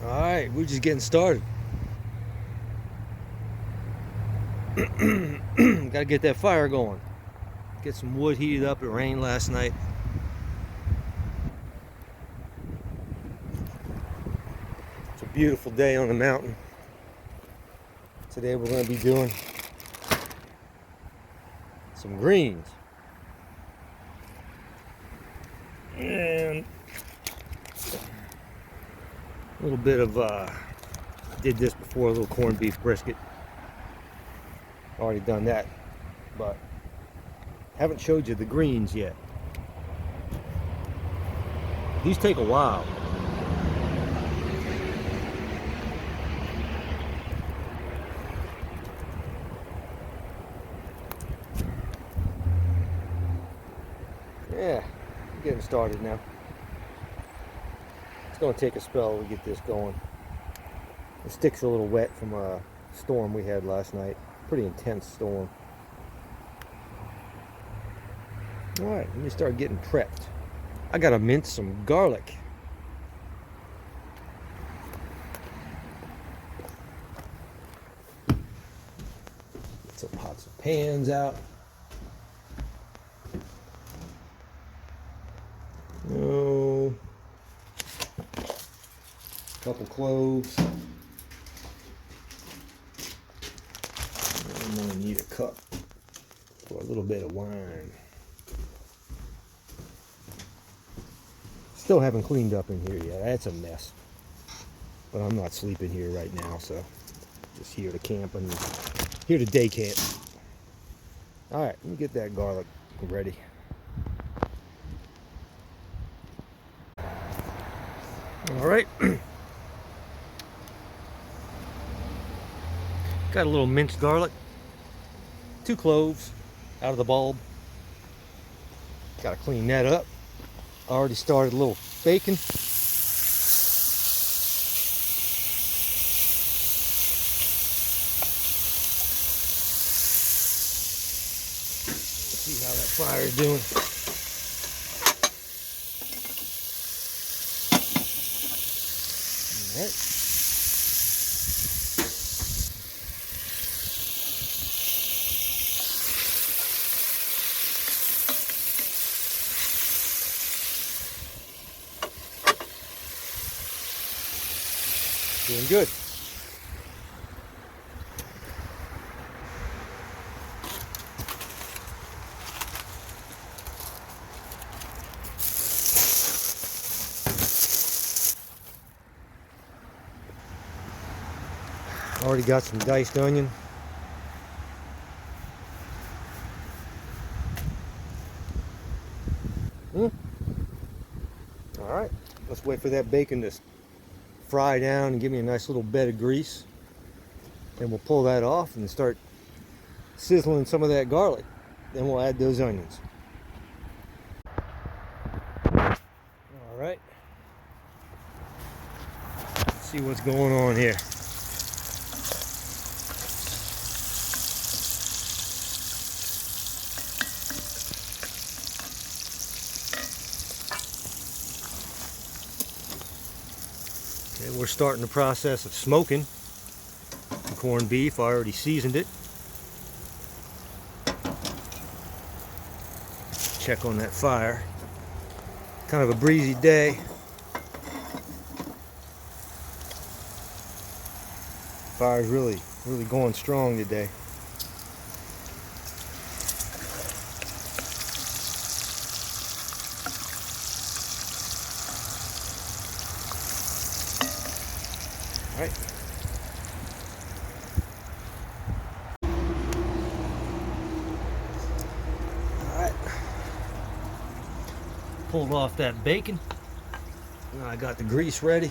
Alright, we're just getting started. Gotta get that fire going. Get some wood heated up. It rained last night. It's a beautiful day on the mountain. Today we're going to be doing some greens. And a little bit of, did this before, a little corned beef brisket. Already done that, but haven't showed you the greens yet. These take a while. Yeah, getting started now. It's going to take a spell to get this going. The stick's a little wet from a storm we had last night. Pretty intense storm. Alright, let me start getting prepped. I gotta mince some garlic. Get some pots and pans out. Oh, couple cloves. I'm gonna need a cup for a little bit of wine. Still haven't cleaned up in here yet. That's a mess. But I'm not sleeping here right now, so just here to camp and here to day camp. Alright, let me get that garlic ready. Alright. Got a little minced garlic. 2 cloves out of the bulb. Gotta clean that up. Already started a little baking. Let's see how that fire is doing. All right. Doing good. Already got some diced onion. Alright, let's wait for that bacon to fry down and give me a nice little bed of grease. Then we'll pull that off and start sizzling some of that garlic. Then we'll add those onions. Alright. Let's see what's going on here. Okay, we're starting the process of smoking the corned beef. I already seasoned it. Check on that fire. Kind of a breezy day. Fire's really going strong today. All right. All right. Pulled off that bacon. Now I got the grease ready.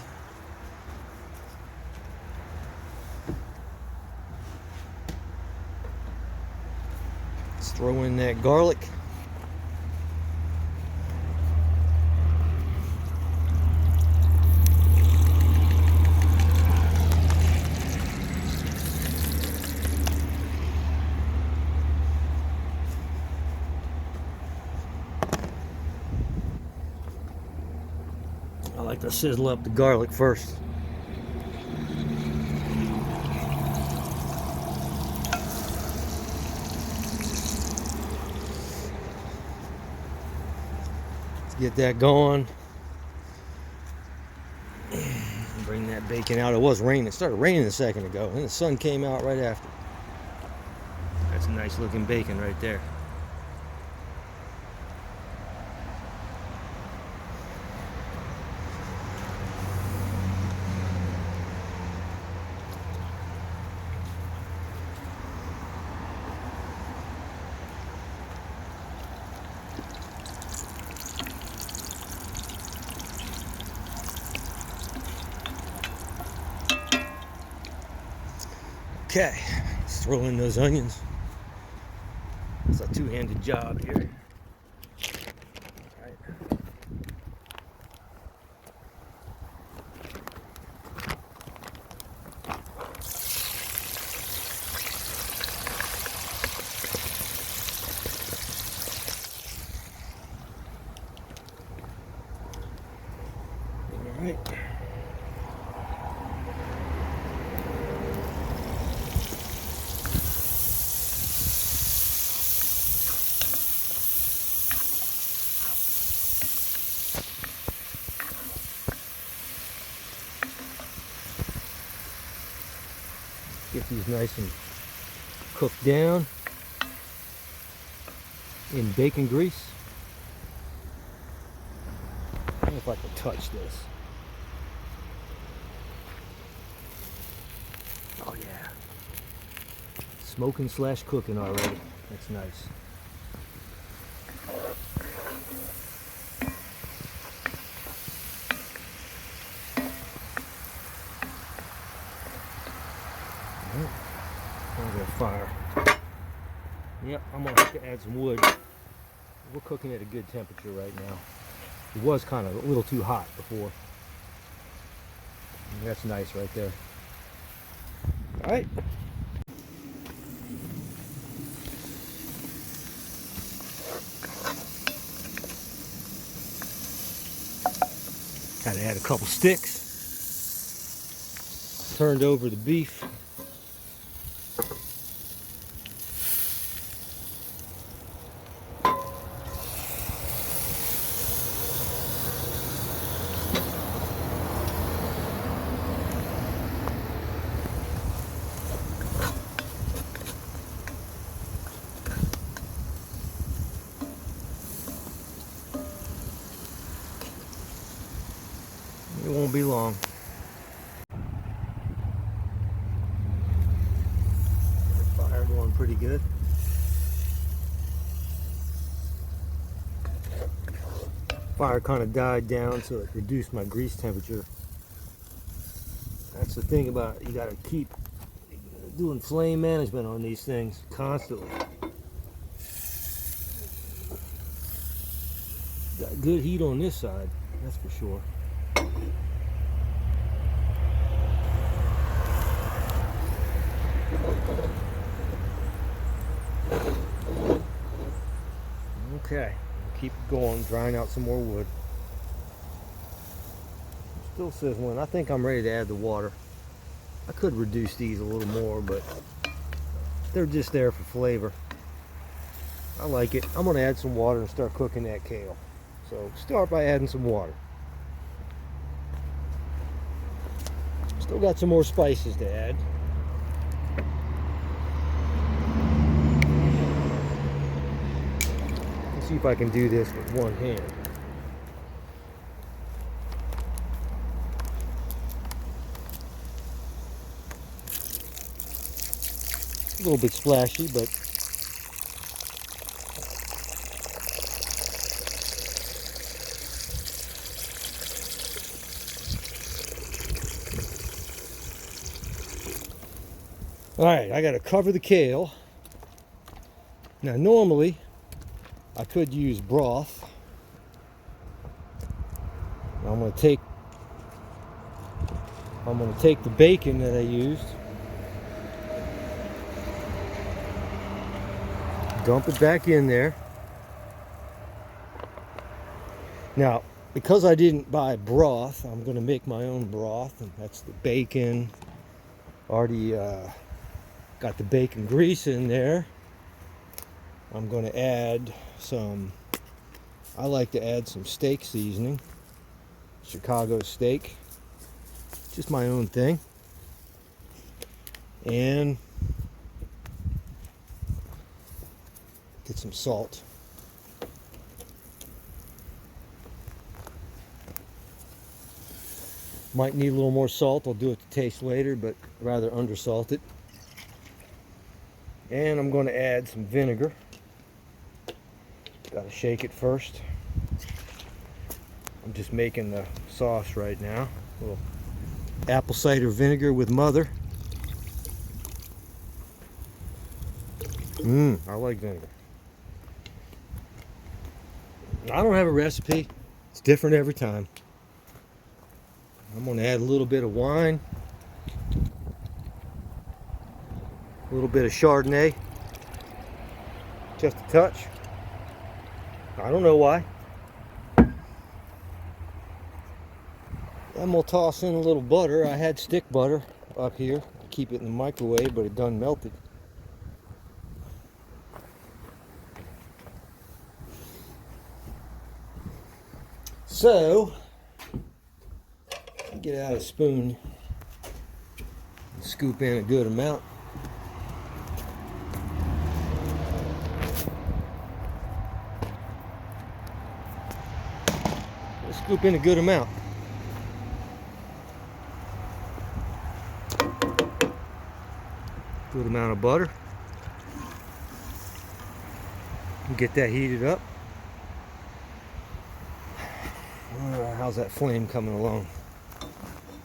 Let's throw in that garlic. I like to sizzle up the garlic first. Get that going. Bring that bacon out. It was raining. It started raining a second ago, and the sun came out right after. That's a nice looking bacon right there. Okay, let's throw in those onions. It's a two-handed job here. All right. Get these nice and cooked down in bacon grease. I don't know if I can touch this. Oh yeah. Smoking slash cooking already. That's nice. I'm gonna fire. Yep, I'm gonna have to add some wood. We're cooking at a good temperature right now. It was kind of a little too hot before. That's nice right there. All right. Had to add a couple sticks. Turned over the beef. It won't be long. Fire going pretty good. Fire kind of died down, so it reduced my grease temperature. That's the thing about it. You got to keep doing flame management on these things constantly. Got good heat on this side, that's for sure. Okay, keep going, drying out some more wood. Still sizzling. I think I'm ready to add the water. I could reduce these a little more, but they're just there for flavor. I like it. I'm going to add some water and start cooking that kale. So start by adding some water. Still got some more spices to add. Let's see if I can do this with one hand. A little bit splashy, but all right, I got to cover the kale. Now normally I could use broth. I'm going to take the bacon that I used, dump it back in there. Now, because I didn't buy broth, I'm going to make my own broth, and that's the bacon. Already got the bacon grease in there. I'm going to add some I like to add some steak seasoning, Chicago steak, just my own thing, and get some salt. Might need a little more salt. I'll do it to taste later, but rather undersalt it. And I'm going to add some vinegar. Got to shake it first. I'm just making the sauce right now. A little apple cider vinegar with mother. I like vinegar. I don't have a recipe. It's different every time. I'm going to add a little bit of wine, a little bit of Chardonnay, just a touch. I don't know why. Then we'll toss in a little butter. I had stick butter up here. I keep it in the microwave, but it done melted. So, get out a spoon and scoop in a good amount. Let's scoop in a good amount. Good amount of butter. Get that heated up. How's that flame coming along?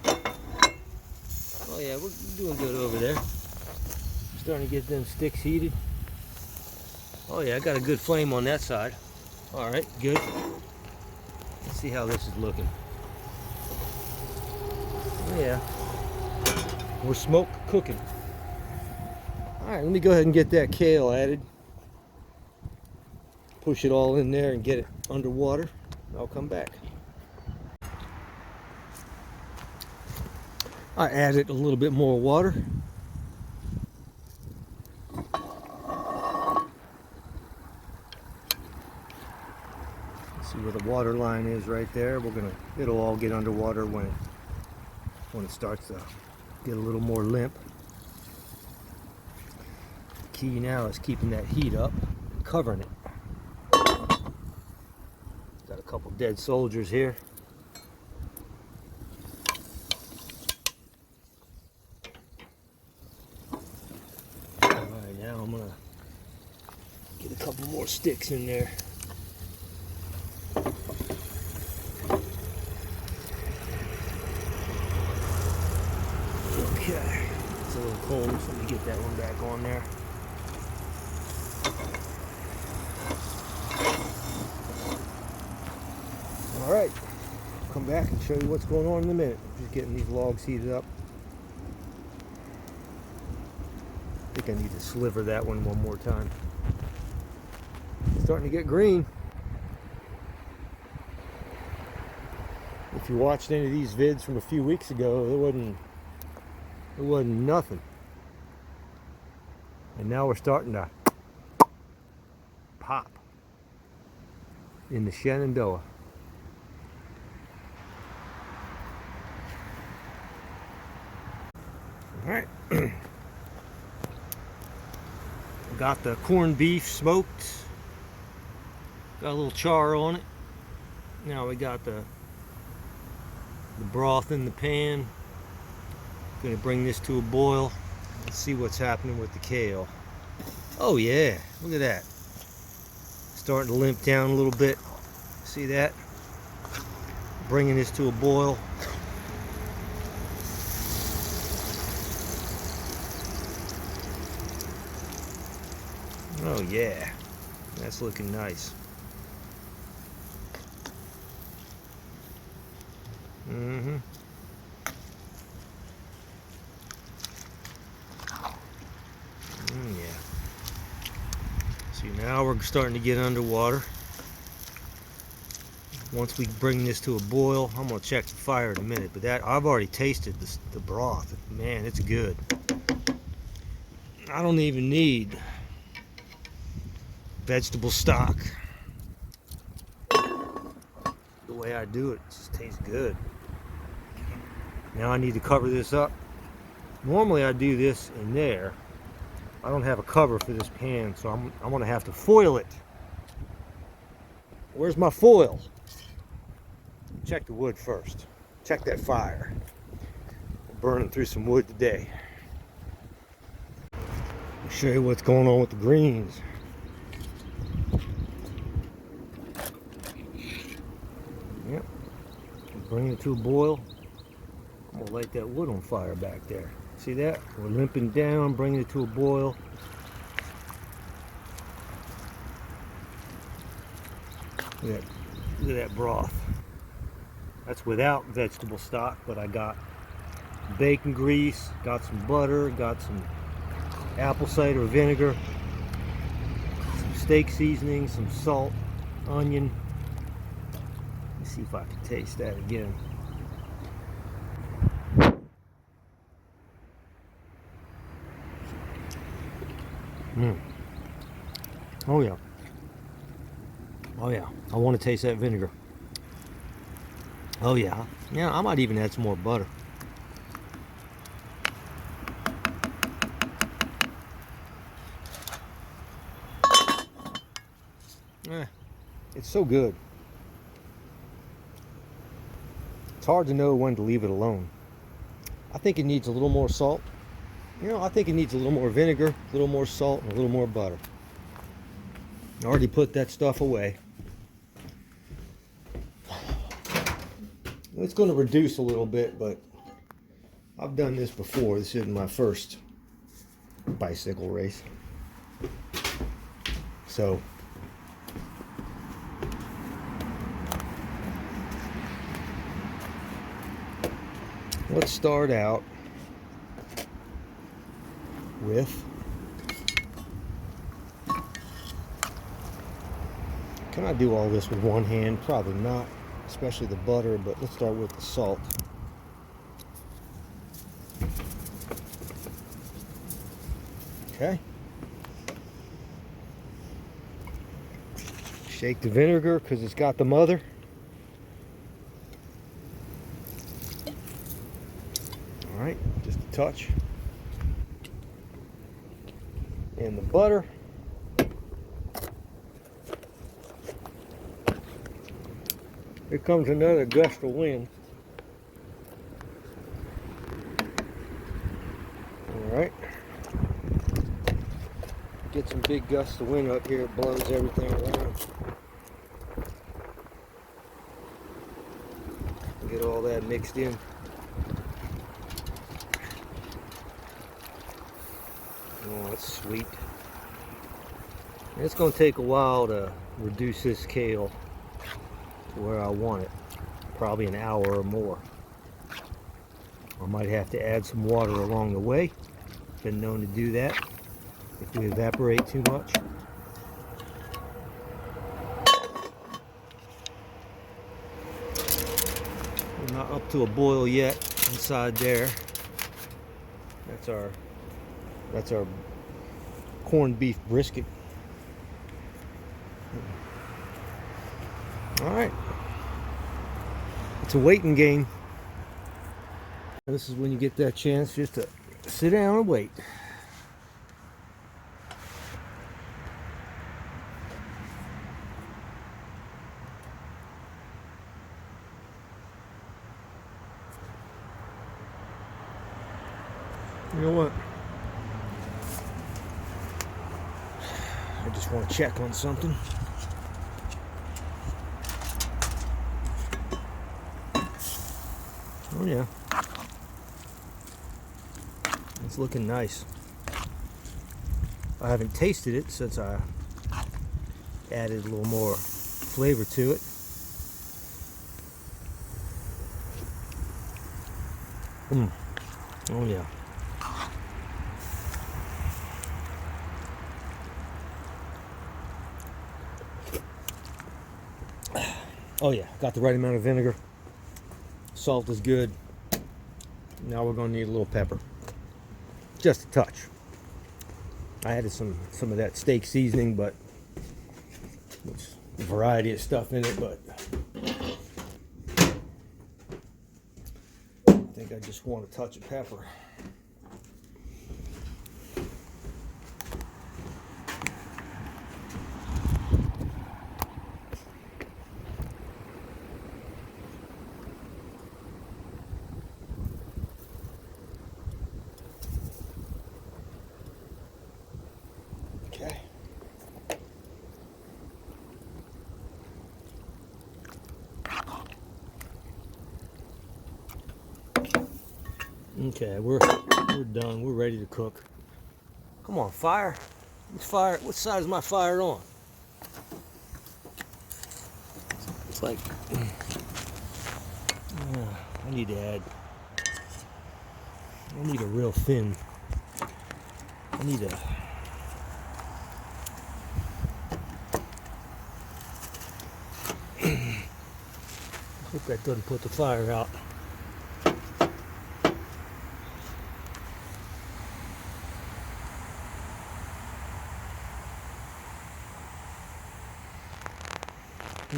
Oh yeah, we're doing good over there. Starting to get them sticks heated. Oh yeah, I got a good flame on that side. All right, good. Let's see how this is looking. Oh yeah, we're smoke cooking. All right, let me go ahead and get that kale added. Push it all in there and get it underwater. I'll come back. I added a little bit more water. See where the water line is right there. It'll all get underwater when it starts to get a little more limp. The key now is keeping that heat up, covering it. Got a couple dead soldiers here. Alright, now I'm gonna get a couple more sticks in there. Okay, it's a little cold, so let me get that one back on there. Alright, come back and show you what's going on in a minute. Just getting these logs heated up. I think I need to sliver that one more time. It's starting to get green. If you watched any of these vids from a few weeks ago, it wasn't nothing. And now we're starting to pop in the Shenandoah. Alright. Got the corned beef smoked. Got a little char on it. Now we got the broth in the pan. Gonna bring this to a boil. Let's see what's happening with the kale. Oh yeah, look at that. Starting to limp down a little bit. See that? Bringing this to a boil. Oh yeah, that's looking nice. Yeah. See, now we're starting to get underwater. Once we bring this to a boil, I'm gonna check the fire in a minute, but that I've already tasted the broth. Man, it's good. I don't even need vegetable stock. way I do it. It just tastes good. Now I need to cover this up. Normally I do this in there. I don't have a cover for this pan, so I'm gonna have to foil it. Where's my foil? Check the wood first. Check that fire. We're burning through some wood today. I'll show you what's going on with the greens. Yep. Bring it to a boil. I'm gonna light that wood on fire back there. See that? We're limping down, bringing it to a boil. Look at that broth. That's without vegetable stock, but I got bacon grease, got some butter, got some apple cider vinegar, some steak seasoning, some salt, onion. Let me see if I can taste that again. Oh yeah. Oh yeah. I want to taste that vinegar. Oh yeah. Yeah, I might even add some more butter. It's so good. It's hard to know when to leave it alone. I think it needs a little more salt. You know, I think it needs a little more vinegar, a little more salt, and a little more butter. I already put that stuff away. It's going to reduce a little bit, but I've done this before. This isn't my first bicycle race. So, let's start out with, can I do all this with one hand? Probably not, especially the butter, but let's start with the salt. Okay. Shake the vinegar because it's got the mother. All right, just a touch. And the butter. Here comes another gust of wind. All right. Get some big gusts of wind up here. It blows everything around. Get all that mixed in. Oh, that's sweet. And it's going to take a while to reduce this kale to where I want it. Probably an hour or more. I might have to add some water along the way. Been known to do that if we evaporate too much. We're not up to a boil yet inside there. That's our corned beef brisket. All right. It's a waiting game. This is when you get that chance just to sit down and wait. You know what? I just want to check on something. Oh yeah. It's looking nice. I haven't tasted it since I added a little more flavor to it. Oh yeah. Oh yeah, got the right amount of vinegar. Salt is good. Now we're going to need a little pepper. Just a touch. I added some of that steak seasoning, but there's a variety of stuff in it, but think I just want a touch of pepper. Okay. Okay, we're done. We're ready to cook. Come on, fire. What's fire? What side is my fire on? It's like I need a real thin. I need a hope that doesn't put the fire out.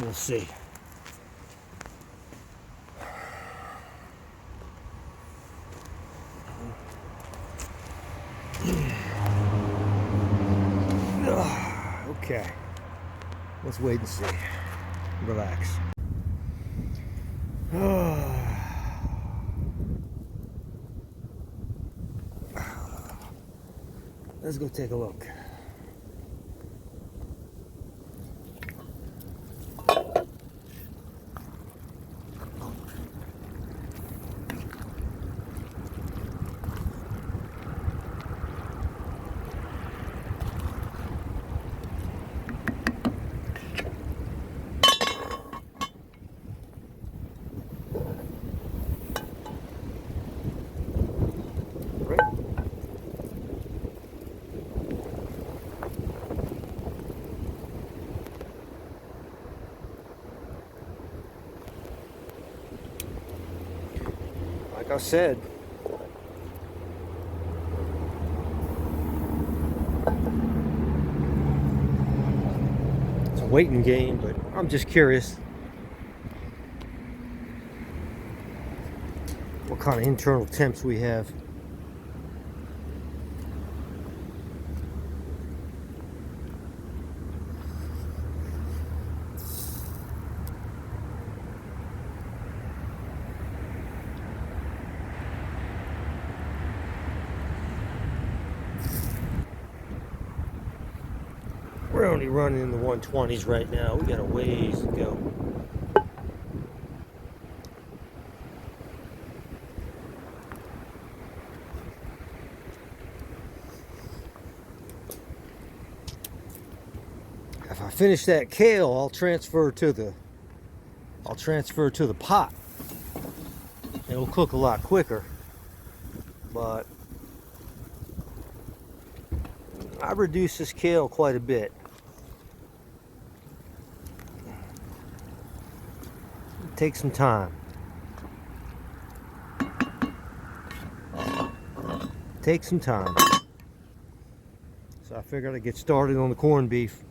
We'll see. Okay. Let's wait and see. Relax. Let's go take a look. Like I said, it's a waiting game, but I'm just curious what kind of internal temps we have. We're only running in the 120s right now. We got a ways to go. If I finish that kale, I'll transfer to the pot. It'll cook a lot quicker. But I reduced this kale quite a bit. Take some time. Take some time. So I figured I'd get started on the corned beef.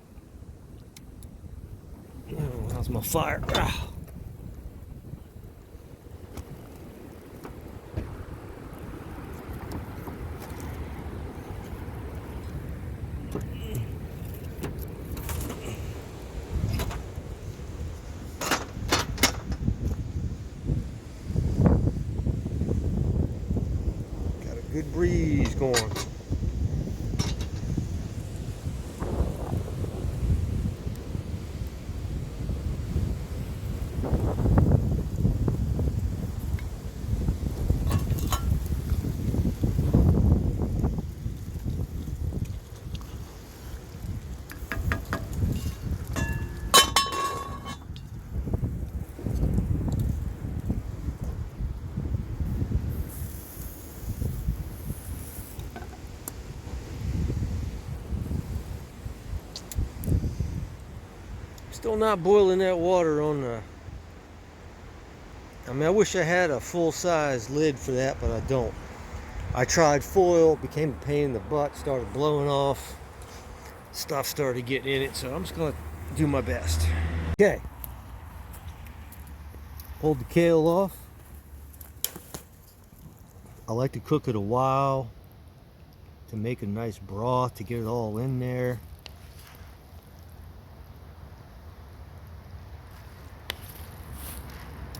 Oh, how's my fire? Ah. Good breeze going. Still not boiling that water on the... I mean, I wish I had a full-size lid for that, but I don't. I tried foil, became a pain in the butt, started blowing off. Stuff started getting in it, so I'm just going to do my best. Okay. Pulled the kale off. I like to cook it a while to make a nice broth, to get it all in there.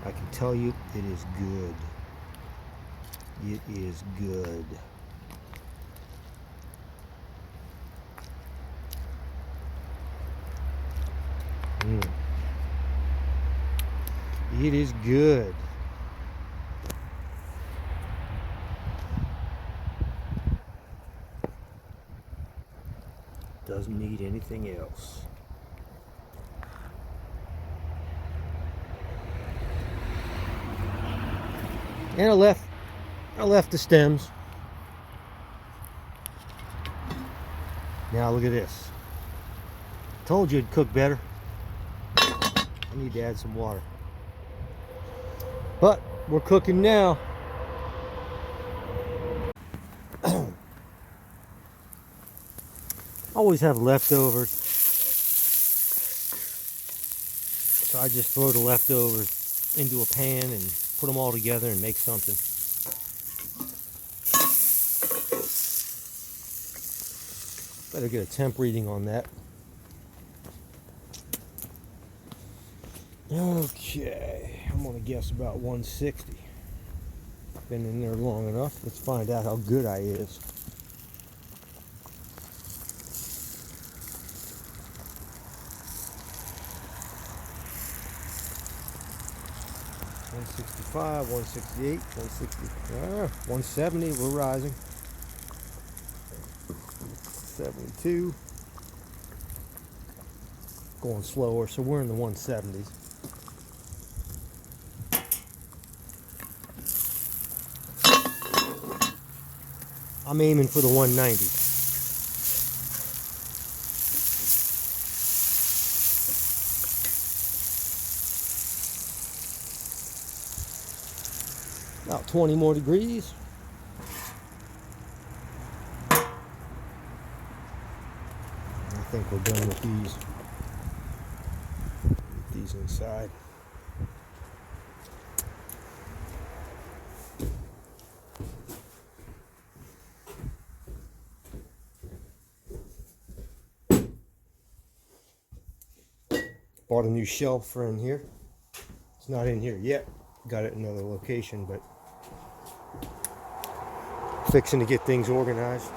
I can tell you it is good. It is good. It is good. Doesn't need anything else. And I left the stems. Now look at this. Told you it'd cook better. I need to add some water. But we're cooking now. Always have leftovers. So I just throw the leftovers into a pan and put them all together and make something. Better get a temp reading on that. Okay, I'm gonna guess about 160. Been in there long enough. Let's find out how good I is. 165, 168, 160, 170, we're rising. 72. Going slower, so we're in the 170s. I'm aiming for the 190s. About 20 more degrees. I think we're done with these. Get these inside. Bought a new shelf for in here. It's not in here yet. Got it in another location, but fixing to get things organized.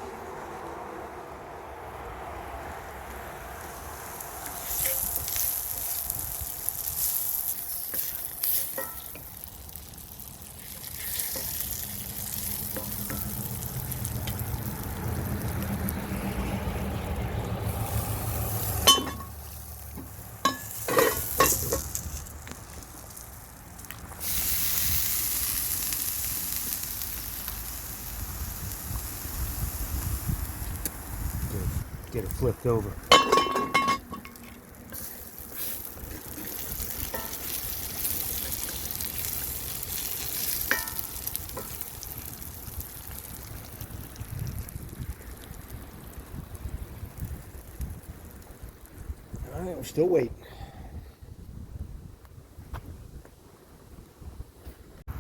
Get it flipped over. All right, we're still waiting.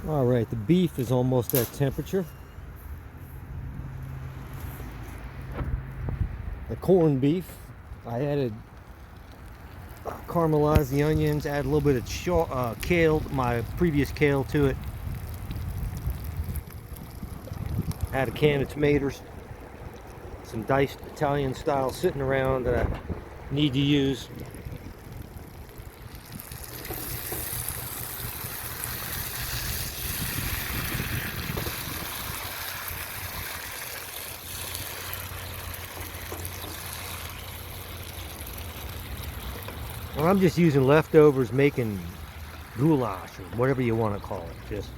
All right, the beef is almost at temperature. The corned beef, I added, caramelized the onions, add a little bit of kale, my previous kale to it. Add a can of tomatoes, some diced Italian style sitting around that I need to use. I'm just using leftovers, making goulash or whatever you want to call it. Just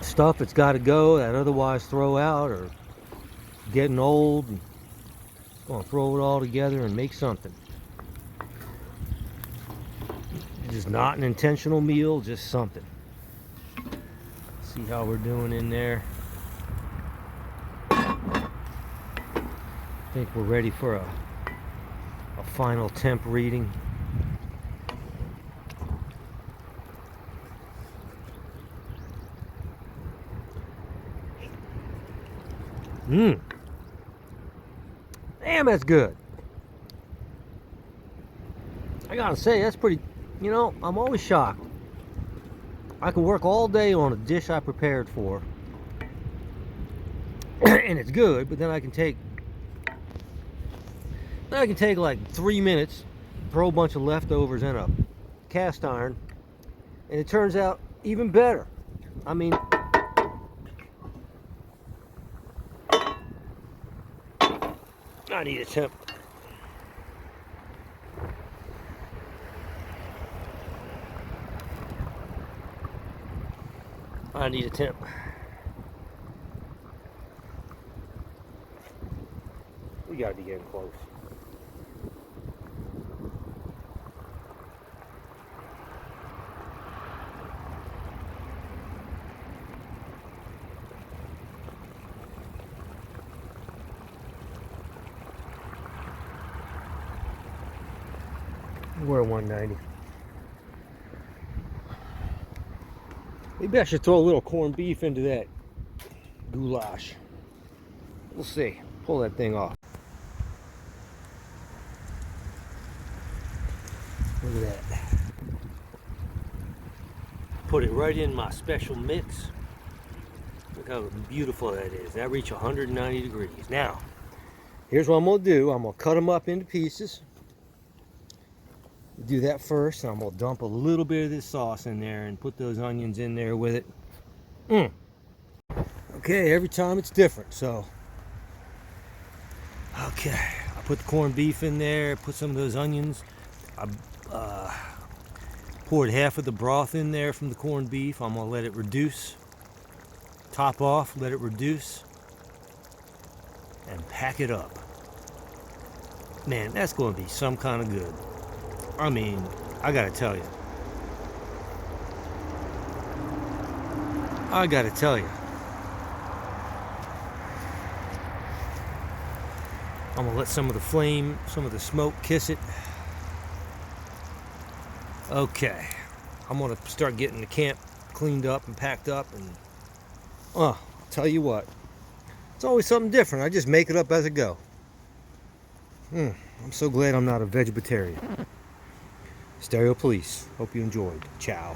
stuff that's got to go that otherwise throw out or getting old. And going to throw it all together and make something. Just not an intentional meal, just something. See how we're doing in there. I think we're ready for a final temp reading. Mmm. Damn, that's good. I gotta say, that's pretty, you know, I'm always shocked. I can work all day on a dish I prepared for, and it's good, but then I can take like 3 minutes, throw a bunch of leftovers in a cast iron, and it turns out even better. I mean, I need a temp. I need a temp. We gotta be getting close. We're at 190. Maybe I should throw a little corned beef into that goulash. We'll see. Pull that thing off. Look at that. Put it right in my special mix. Look how beautiful that is. That reaches 190 degrees. Now, here's what I'm going to do. I'm going to cut them up into pieces. Do that first, and I'm going to dump a little bit of this sauce in there and put those onions in there with it. Okay, every time it's different, so. Okay, I put the corned beef in there, put some of those onions. I poured half of the broth in there from the corned beef. I'm going to let it reduce. Top off, let it reduce. And pack it up. Man, that's going to be some kind of good. I mean, I gotta tell you. I'm gonna let some of the flame, some of the smoke kiss it. Okay. I'm gonna start getting the camp cleaned up and packed up, and I'll tell you what. It's always something different. I just make it up as I go. I'm so glad I'm not a vegetarian. Stereopolice. Hope you enjoyed. Ciao.